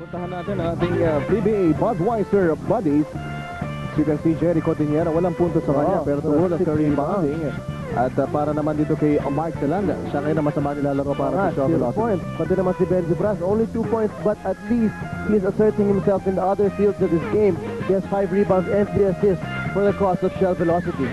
Puntahan natin ang ating PBA Budweiser buddies. As you can see, Jerry Codiñera, walang punto sa kanya, pero tumulong sa rebounding. At para naman dito kay Mark Telanda, siya kayo na masama nilalaro para sa Shell Velocity. Pati naman si Benji Bras, only 2 points, but at least he's asserting himself in the other fields of this game. He has 5 rebounds and 3 assists for the cause of Shell Velocity.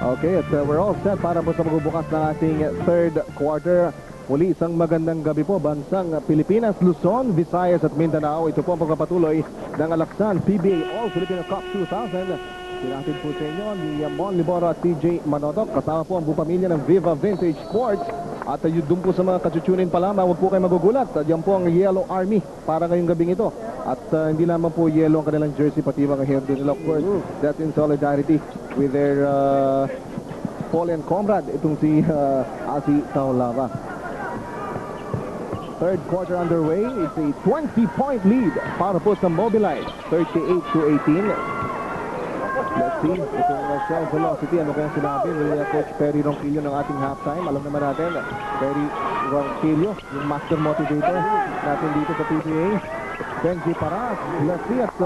Okay, at we're all set para po sa magbubukas ng ating third quarter. Muli isang magandang gabi po, bansang Pilipinas, Luzon, Visayas at Mindanao. Ito po ang pagpapatuloy ng Alaksan PBA All Filipino Cup 2000. Sinatid po sa inyo ni Mon Liboro at TJ Manotok. Kasama po ang buong pamilya ng Viva Vintage Sports. At doon po sa mga kachuchunin pa lamang, huwag po kayo magugulat. Yan po ang Yellow Army para ngayong gabing ito. At hindi lamang po yellow ang kanilang jersey, pati mga hair din nila. Of course, that's in solidarity with their fallen comrade, itong si Asi Taulava. Third quarter underway. It's a 20-point lead para po sa Mobiline. 38-18. Let's see. Itong Shell Velocity. Ano kaya sinabi ni Coach Perry Ronquillo ng ating halftime? Alam naman natin, Perry Ronquillo, yung master motivator natin dito sa PBA. Benji Paras. Let's see at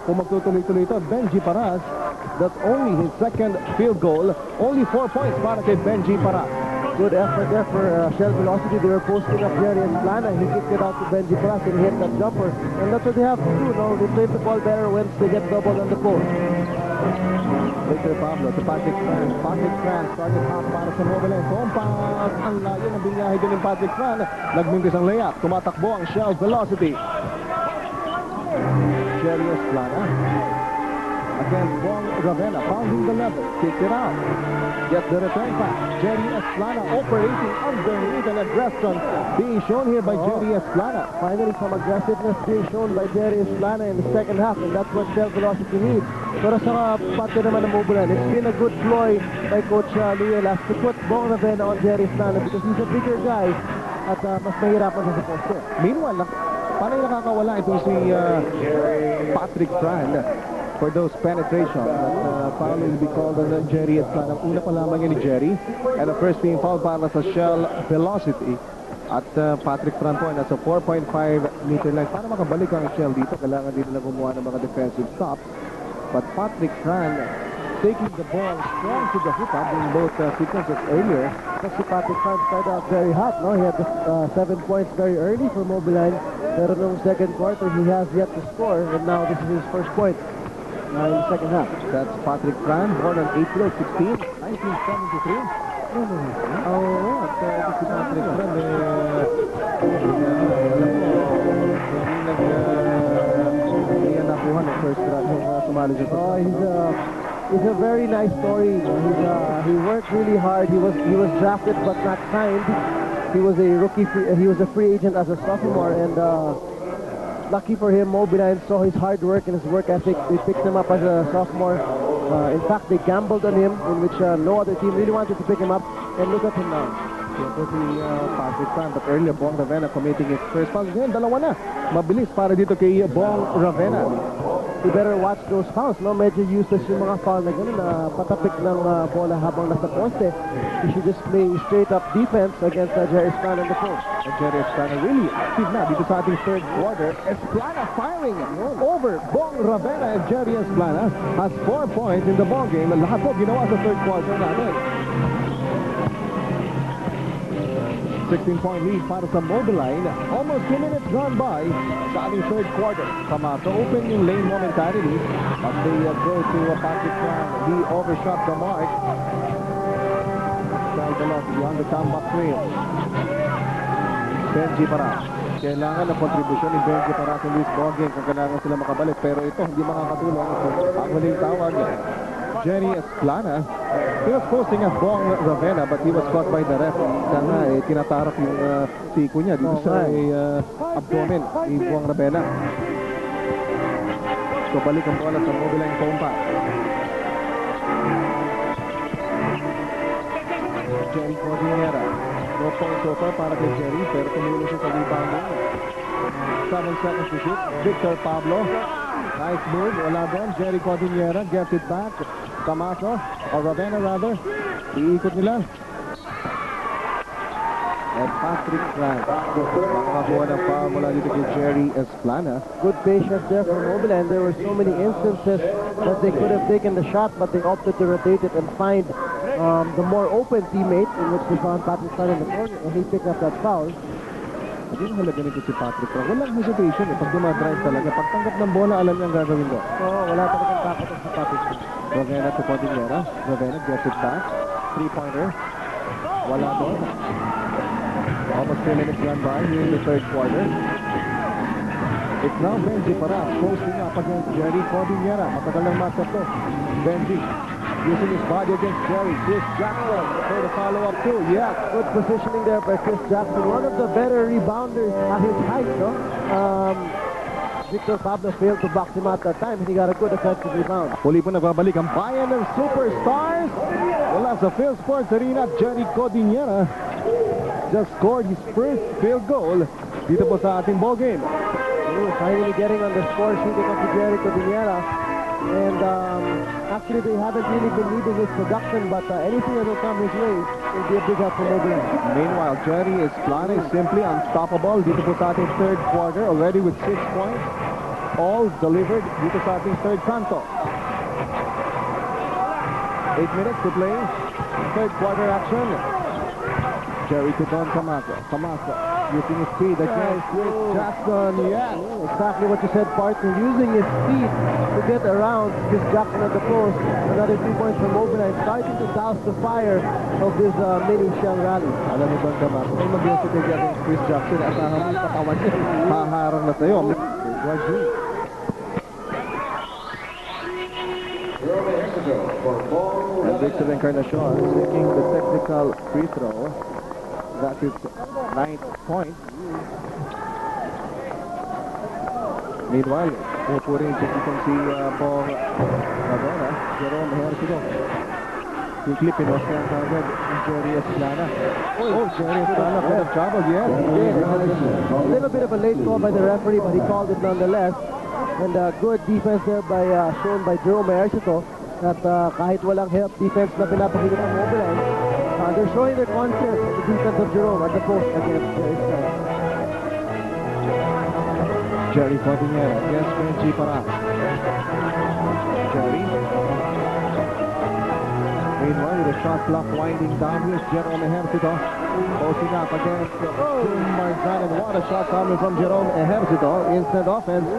kung magtutuloy-tuloy ito, Benji Paras. That's only his second field goal. Only 4 points para kay Benji Paras. Good effort there for Shell Velocity. They were posting up Jerry and Plana. He kicked it out to Benji Pras and hit that jumper. And that's what they have to do. No? They play the ball better once they get doubled on the post. Victor Pablo to Patrick Fran. Patrick Fran started half para sa Mobiline. PhonePals. Ang layo ng binyahe din ng Patrick Fran. Nagmintis ang layup. Tumatakbo ang Shell Velocity. Jerry Plana against Bong Ravena, pounding the level, kick it out, get the return pass. Jerry Esplana operating underneath, an aggression being shown here by Jerry Esplana. Finally, some aggressiveness being shown by Jerry Esplana in the second half, and that's what Shell Velocity needs. Pero sa pati naman ng Mobiline, it's been a good ploy by Coach Luyelas to put Bong Ravena on Jerry Esplana because he's a bigger guy at mas mahirapan sa poste. Meanwhile, paano nakakawala itong si Patrick Fran for those penetrations. Foul will be called on Jerry Esplana. Una pa lamang yan ni Jerry. And the first being foul para sa Shell Velocity. At Patrick Fran po nasa 4.5 meter line. Para makabalik ang Shell dito, kailangan dito na gumawa ng mga defensive stops. But Patrick Fran taking the ball strong to the hoop in both sequences earlier. Kasi Patrick Fran started out very hot. No? He had 7 points very early for Mobiline. Pero nung second quarter, he has yet to score. And now this is his first point. In the second half. That's Patrick Fran, born on April 16, 1973. Oh, at si Patrick Fran, hindi yan nakuha ng first round yung sumali siya. He's a very nice story. He worked really hard. He was drafted but not signed. He was a rookie. He was a free agent as a sophomore, and lucky for him, Mobiline saw his hard work and his work ethic. They picked him up as a sophomore. In fact, they gambled on him, in which no other team really wanted to pick him up. And look at him now. Yan po si Patrick Fran. But earlier, Bong Ravena committing his first foul. Ngayon, dalawa na. Mabilis para dito kay Bong Ravena. You better watch those fouls, no? Medyo useless yung mga foul na gano'n na patapik ng bola habang nasa poste. You should just play straight-up defense against Jerry Esplana on the post. And Jerry Esplana really active na dito sa ating third quarter. Esplana firing over Bong Ravena, and Jerry Esplana has 4 points in the ball game. Lahat po ginawa sa third quarter natin. 16-point lead para sa Mobiline. Almost 2 minutes gone by sa ating third quarter. Sama to open yung lane momentarily as they go to Patrick Fran. He overshot the mark. Shell Velocity on the comeback trail. Benji Paras. Kailangan ng kontribusyon ni Benji Paras in this ball game kung kailangan sila makabalik. Pero ito, hindi makakatulong. Ang huling tawag, Jerry Esplana. He was posting at Bong Ravena, but he was caught by the ref. Sana tinatarap yung siko niya dito sa abdomen ni Bong Ravena. So balik ang bola sa Mobiline PhonePals. Jerry Codiñera. No point so far para kay Jerry, pero tumulong siya sa rebounding. 7 seconds to shoot. Victor Pablo. Nice move. Wala doon. Jerry Codiñera gets it back. Tamaso, or Ravena rather. Iikot nila. and Patrick Frank. Makakakuha ng foul mula dito kay Jerry Esplana. Good patience there for Mobiline. There were so many instances that they could have taken the shot, but they opted to rotate it and find the more open teammate, in which they found Patrick Frank in the corner, and he picked up that foul. Hindi mo halaga nito si Patrick Frank. Walang hesitation eh. Pag dumadrive talaga, pagtanggap ng bola, alam niya ang gagawin doon. So, wala talagang takot si Patrick Frank. Ravenna to Codiñera. Ravenna gets it back. Three-pointer. Wala doon. Almost 3 minutes gone by here in the third quarter. It's now Benji Paras posting up against Jerry Codiñera. Matagal ng matchup to. Benji using his body against Jerry. Chris Jackson for the follow-up too. Yeah, good positioning there by Chris Jackson. One of the better rebounders at his height, no? Victor Pablo failed to box him out that time, and he got a good offensive rebound. Muli po nagbabalik ang bayan ng superstars. Wala sa Phil Sports Arena, Jerry Codiñera just scored his first field goal dito po sa ating ball game. Finally getting on the score sheet of Jerry Codiñera. And actually they haven't really been needing his production, but anything that will come his way will be a big help for Mobiline. Meanwhile, Jerry Esplana is simply unstoppable dito po sa ating third quarter, already with 6 points. All delivered dito sa ating third canto. 8 minutes to play. Third quarter action. Jerry to Don Camacho. Camacho using his speed against Chris Jackson. Yes, exactly what you said, partner. Using his speed to get around Chris Jackson at the post. Another 3 points for Mobiline, starting to douse the fire of this mini shell rally. Alam mo Don Camacho, kung mag-yosip against Chris Jackson, asahan mo yung katawan niya. Haharang na sa'yo. And Victor Encarnacion taking the technical free throw. That is 9th point. Meanwhile, pupurin itong si Bong Ravenna, Jerome Hercido. Yung clip pinost ang kagad ng Jerry Esplana. Oh, Jerry Esplana could have traveled, yes. A little bit of a late call by the referee, but he called it nonetheless. And good defense there by shown by Jerome Hercido. At kahit walang help defense na pinapakita ng Mobiline, they're showing their confidence in the defense of Jerome at the post against Jerry Esplana. Jerry Codiñera against Benji Paras. Jerry. Meanwhile, with a shot clock winding down, here's Jerome Ejercito posting up against Jim Marzan, and what a shot coming from Jerome Ejercito. Instant offense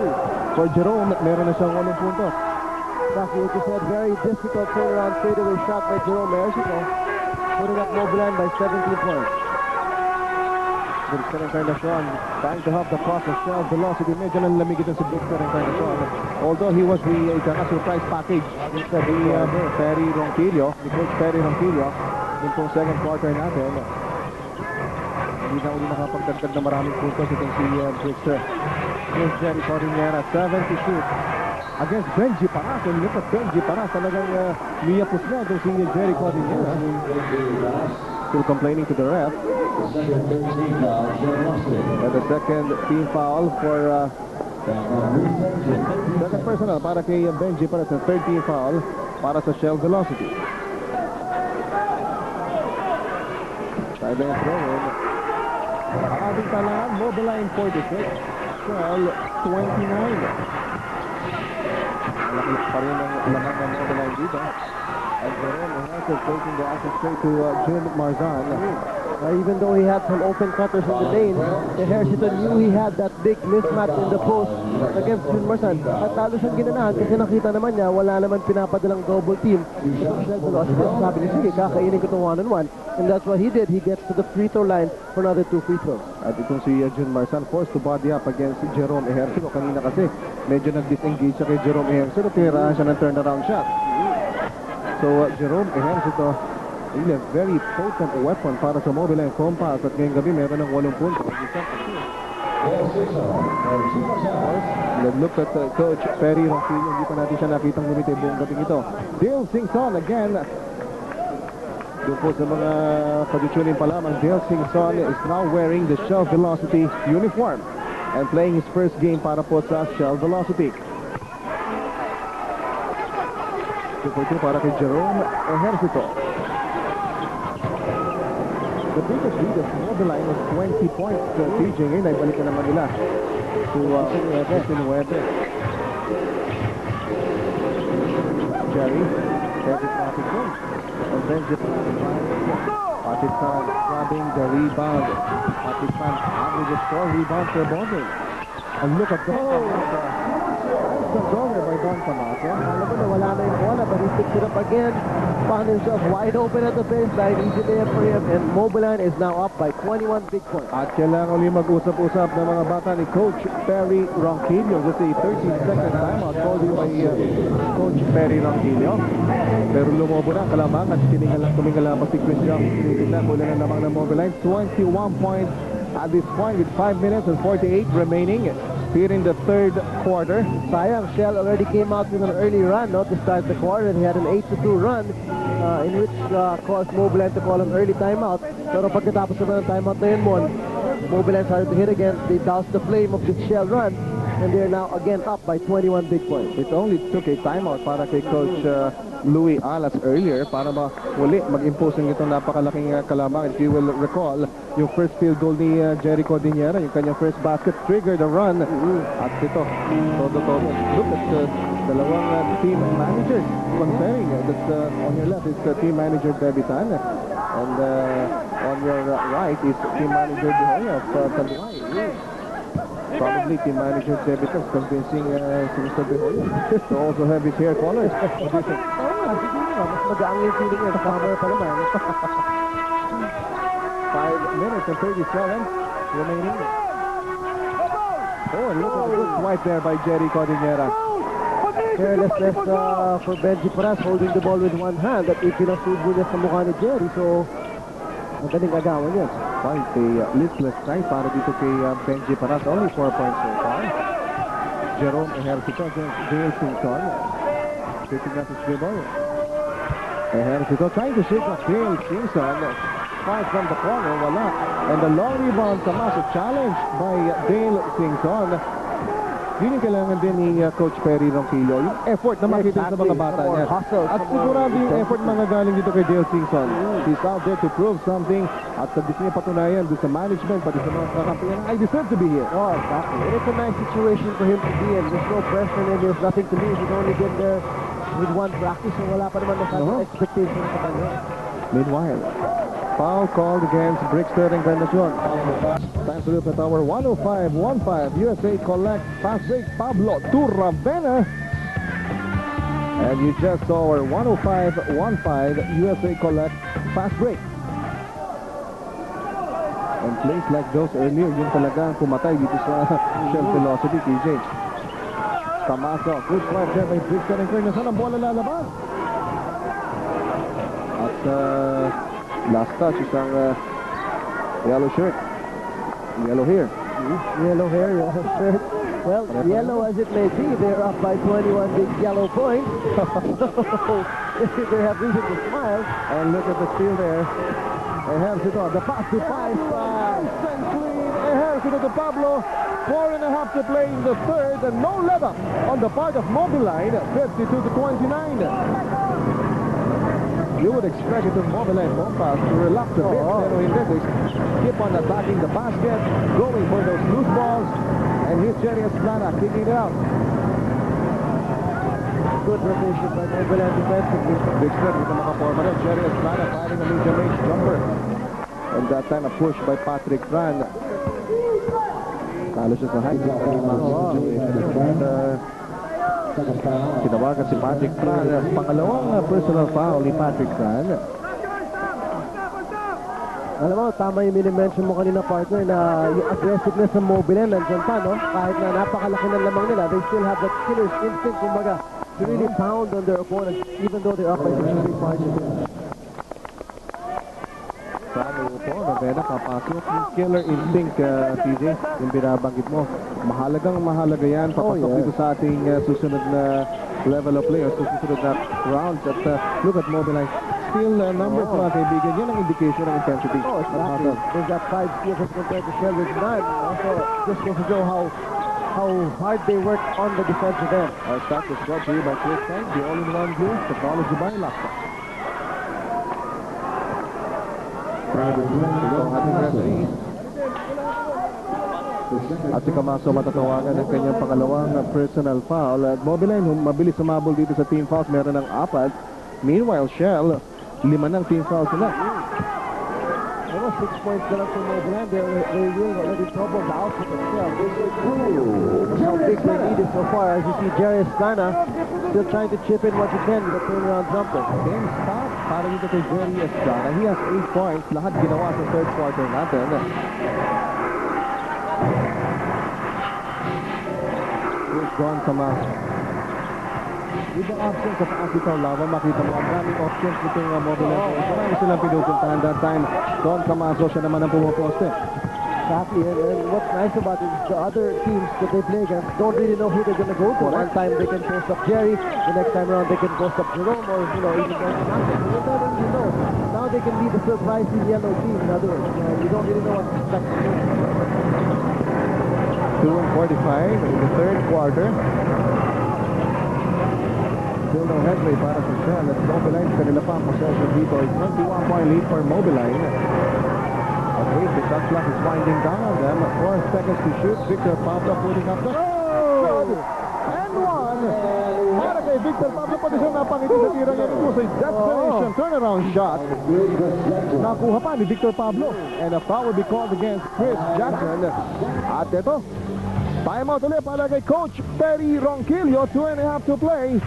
for Jerome. Meron na siyang 8 puntos. Exactly what you said, very difficult turnaround fadeaway shot by Jerome Hercido, putting up Mobiline by 17 points. Victor Encarnacion trying to help the process, shell velocity. Medyo nanlamig ito si Victor Encarnacion. Although he was the surprise package ni Perry Ronquillo, ni Coach Perry Ronquillo, yung pong second quarter natin. Hindi na uli nakapagdagdag na maraming puntos itong si Victor. Here's Jerry Codiñera, 7-2 against Benji Paras. And look at Benji Paras, talagang niyapos na itong si Jerry Codiñera. Still complaining to the ref. And the second team foul for second personal para kay Benji Paras, and third team foul para sa Shell Velocity. Sideline throw in. Ating talaan, Mobiline 46, Shell 29. Malaki pa rin ang laman ng Mobiline dito. And Jerome Ejercito taking the action straight to Jim Marzan. Even though he had some open cutters in the lane, Ejercito knew he had that big mismatch in the post against Jim Marzan. At lalo siyang ginanahan kasi nakita naman niya, wala naman pinapadalang double team. Sabi niya, sige, kakainin ko itong one-on-one. And that's what he did. He gets to the free throw line for another 2 free throws. At itong si Jim Marzan forced to body up against Jerome Ejercito. Kanina kasi medyo nag-disengage siya kay Jerome Ejercito. Tinirahan siya ng turnaround shot. So Jerome Ejercito, really a very potent weapon para sa Mobiline PhonePals. At ngayong gabi meron ng 8 puntos. Let's look at Coach Perry Ronquillo. Hindi pa natin siya nakitang lumite buong gabi ito. Dale Singson again. Doon po sa mga pag-tuning pa lamang, Dale Singson is now wearing the Shell Velocity uniform and playing his first game para po sa Shell Velocity. 2-2 para kay Jerome Ejercito. the biggest lead of Mobiline was 20 points. TJ ngayon ay balik na naman nila to 19. Jerry, heavy traffic zone. And then Pakistan grabbing the rebound. Pakistan averages 4 rebounds per ball. And look at that. Controller by Don Camacho. Alam mo na wala na yung bola, but he picks it up again. Found himself wide open at the baseline. Easy layup for him. And Mobiline is now up by 21 big points. At kailangan ulit mag-usap-usap ng mga bata ni Coach Perry Ronquillo. Just a 13-second timeout called by Coach Perry Ronquillo. Pero lumobo na Kalamang at tumingala pa si Chris Young. Tinitignan mula na naman ng Mobiline. 21 points at this point with 5 minutes and 48 remaining here in the third quarter. Sayang, Shell already came out with an early run to start the quarter. He had an 8-2 run in which caused Mobiline to call an early timeout. Pero pagkatapos naman ng timeout na yun, Mobiline started to hit again. They doused the flame of this Shell run, and they're now again up by 21 big points. It only took a timeout para kay Coach Louis Alas earlier para muli mag-impose ng itong napakalaking Kalamang. If you will recall, yung first field goal ni Jerry Codiñera, yung kanyang first basket, triggered the run. At ito, todo. Look at dalawang team managers conferring. That's on your left is team manager Debitan, and on your right is team manager Dehoya of Tanduay. Probably team manager Debitan convincing Mr. Dehoya to also have his hair colors. Mas magaang yung feeling niya sa camera pa naman. 5 minutes and 37 remaining. Oh, look at the good swipe there by Jerry Codiñera. Carelessness for Benji Paras, holding the ball with one hand at ipinasubo niya sa mukha ni Jerry. So, madaling agawan yan. Quite a listless night para dito kay Benji Paras. Only 4 points so far. Jerome Ejercito against Dale Simpson. Sitting at his dribble. Ejercito trying to shake off Dale Simpson. Five from the corner, wala. And the long rebound sa massive challenge by Dale Simpson. Yun yung kailangan din ni Coach Perry Ronquillo. Yung effort na makita sa mga bata niya. At sigurado yung effort mga galing dito kay Dale Simpson. He's out there to prove something. At sa gusto niya patunayan doon sa management, pati sa mga kakampiyan, I deserve to be here. Oh, exactly. And it's a nice situation for him to be in. There's no pressure and there's nothing to lose. He's only been there with one practice, so wala pa naman masyadong expectation sa kanya. Meanwhile, foul called against Brickster Encarnacion. Time to look at our 105-15 USA Collect fast break. Pablo to Ravenna. And you just saw our 105-15 USA Collect fast break. And plays like those earlier, yun talagang pumatay dito sa Shell Velocity, TJ. Tamaso, good swipe there by Brickster Encarnacion. Ang bola lalabas. At last touch, isang yellow shirt. Yellow hair. Yellow hair, yellow shirt. Well, yellow as it may be, they're up by 21 big yellow points. They have reason to smile. And look at the steal there. Ejercito, the pass to five. Nice and clean. Ejercito to Pablo. 4.5 to play in the third. And no let up on the part of Mobiline. 52-29. You would expect it to Mobiline PhonePals to relax a bit, pero hindi. They keep on attacking the basket, going for those loose balls, and here's Jerry Esplana kicking it out. Good rotation by Mobiline defensively. Big step with the makaporma rin. Jerry Esplana firing a mid-range jumper. And that time a push by Patrick Fran. Talo siya sa high. Tinawagan si Patrick Fran. Pangalawang personal foul ni Patrick Fran. Alam mo, tama yung minimension mo kanina, partner, na yung aggressiveness ng Mobiline nandiyan pa, no? Kahit na napakalaki ng lamang nila, they still have that killer's instinct, kumbaga, to really pound on their opponents, even though they're up by 3 points. Sana po, Ravenna, papasok yung killer instinct, TJ, yung binabanggit mo. Mahalaga yan, papasok dito sa ating susunod na level of play, o susunod na rounds. At look at Mobiline. Still, numbers mga kaibigan, yan ang indication ng intensity. Oh, exactly. They've got 5 steals as compared to Shell with 9. Also, just goes to show how hard they work on the defensive end. Our start was brought to you by Chris Tank, the all-in-one blue, technology by Laptop. Ito ang ating referee. At si Camaso matatawagan ng kanyang pangalawang personal foul. At Mobiline, mabilis sumabol dito sa team fouls, meron ng 4. Meanwhile, Shell, 5 ng team fouls sila. Almost 6 points for Mobiline. They will already trouble the output of Shell. How big they need it so far. As you see, Jerry Estrana still trying to chip in what he can with a turnaround jumper. Game stop para dito kay Jerry Estrana. He has 8 points. Lahat ginawa sa third quarter natin. Here's Don Camaso. With the absence of Akitaw Lava, makita mo ang daming options nitong Mobiline. Marami silang pinupuntahan that time. Don Camaso, siya naman ang pumaposte. Exactly, and what's nice about it is the other teams that they play against don't really know who they're going to go to. One time they can post up Jerry, the next time around they can post up Jerome, or even Don Camaso. You never really know. Now they can be the surprising yellow team. In other words, you don't really know what to expect. 2:45 in the third quarter. Still no headway para sa Shell. At Mobiline, kanila pa ang possession dito. 21-point lead for Mobiline. Okay, the shot clock is winding down on them. 4 seconds to shoot. Victor Pablo putting up the shot. And one. Para kay Victor Pablo, pati siya napangiti sa tirang yan. It was a desperation turnaround shot. Nakuha pa ni Victor Pablo. And a foul will be called against Chris Jackson. At ito, timeout ulit para kay Coach Terry Ronquillo. 2.5 to play.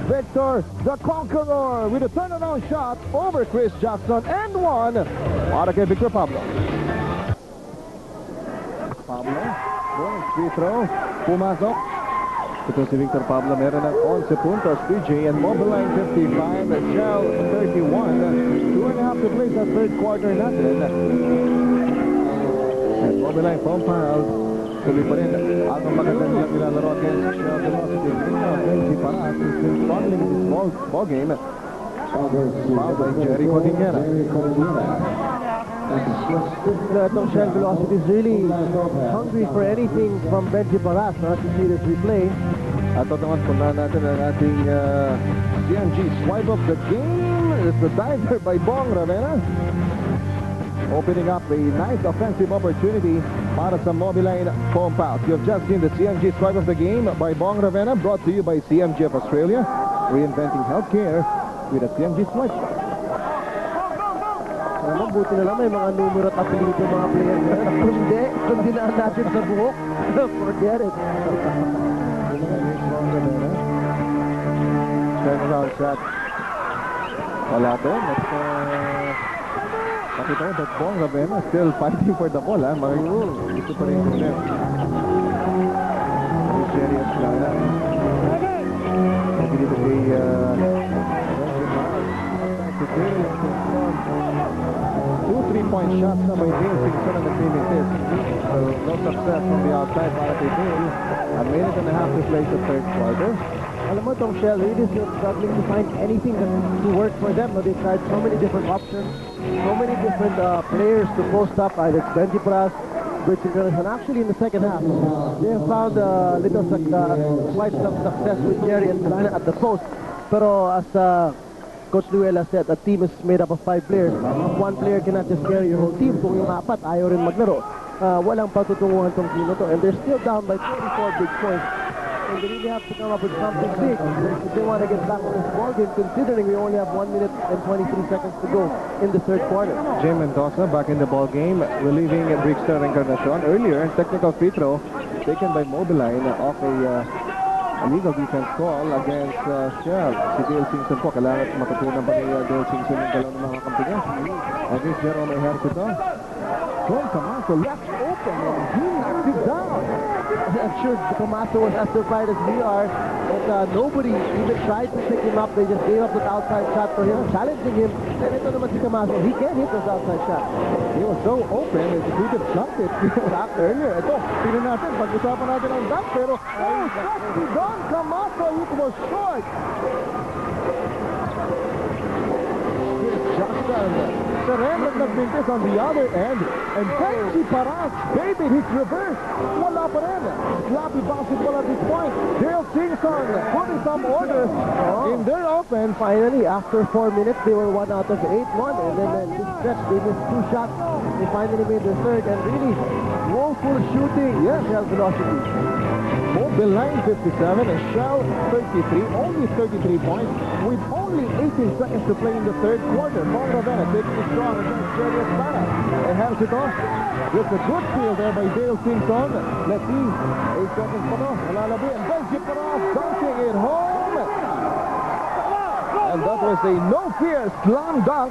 Victor, the Conqueror, with a turnaround shot over Chris Jackson, and one para kay Victor Pablo. Pablo, free throw, pumasok. Ito si Victor Pablo, meron ng 11 puntos, PJ, and Mobiline 55, Shell 31. 2.5 to play sa third quarter natin. And Mobiline PhonePals, tuloy pa rin ang magandang nilang nilalaro against Shell Velocity. Benji Paras has been struggling in this ball game. Fouled by Jerry Codiñera. Itong Shell Velocity is really hungry for anything from Benji Paras. As you see this replay. At ito naman, punta natin ang ating CMG swipe of the game. It's the diver by Bong Ravena. Opening up a nice offensive opportunity para sa Mobiline PhonePals. You've just seen the CMG swipe of the game by Bong Ravena, brought to you by CMG of Australia, reinventing healthcare with a CMG swipe. Buti na lang may mga numero at apelyido mga player. Kung dinaan natin sa buhok, forget it. Turnaround shot. Wala din. Nakita mo that Bong Ravena still fighting for the ball, ha? Gusto pa rin yung net. Jerry Estrana. Dito kay 2 3-point shots na by Dale Singson ang nag-limited. So no success from the outside para kay Dale. A minute and a half to play sa third quarter. Alam mo, itong Shell really is struggling to find anything to work for them. They tried so many different options, so many different players to post up, either Benji Paras, and actually in the second half, they have found quite some success with Jerry and Lana at the post. Pero as Coach Luella said, a team is made up of 5 players. One player cannot just carry your whole team. Kung yung 4, ayaw rin maglaro. Walang patutunguhan tong team na to. And they're still down by 24 big points. And they really have to come up with something big if they want to get back on this ball game, considering we only have 1 minute and 23 seconds to go in the third quarter. Jay Mendoza back in the ball game, relieving Brixter Encarnacion. Earlier, technical free throw taken by Mobiline off a illegal defense call against Shell. Si Dale Singson po, kailangan matutunan pa ni Dale Singson yung galaw ng mga kampi niya. Against Jerome Ejercito. From Camaso left open and he knocked it down. I'm sure Camaso was as surprised as we are. And nobody even tried to pick him up. They just gave up that outside shot for him, challenging him. And ito naman si Camaso, he can't hit those outside shots. He was so open, if he could have shot it back earlier. Ito, tingnan natin, pag-usapan natin ang dunk, pero shot si Don Camaso, it was short. Here's Jackson. rin at nagbintis on the other end. And Benji Paras baited his reverse. Wala pa rin. Sloppy basketball at this point. Dale Singson putting some order in their offense. Finally, after 4 minutes, they were 1 out of 8-1. And then this stretch, they missed 2 shots. They finally made their third. And really, woeful shooting. Yes. Shell velocity. Mobiline 57 and Shell 33, only 33 points with only 18 seconds to play in the third quarter. Paul Ravena taking it strong against Jerry Espada and hands it off. With a good steal there by Dale Simpson. Let's see, 8 seconds pa to. Malalabi and Benji Paras dunking it home. And that was a no-fear slam dunk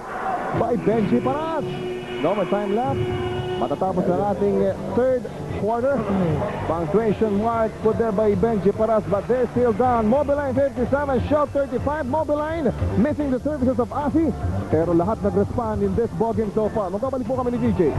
by Benji Paras. No more time left. Matatapos na ating third quarter. Punctuation mark put there by Benji Paras, but they're still down. Mobiline 57, Shell 35. Mobiline missing the services of Asi. Pero lahat nag-respond in this ball game so far. Magkabalik po kami ni DJ.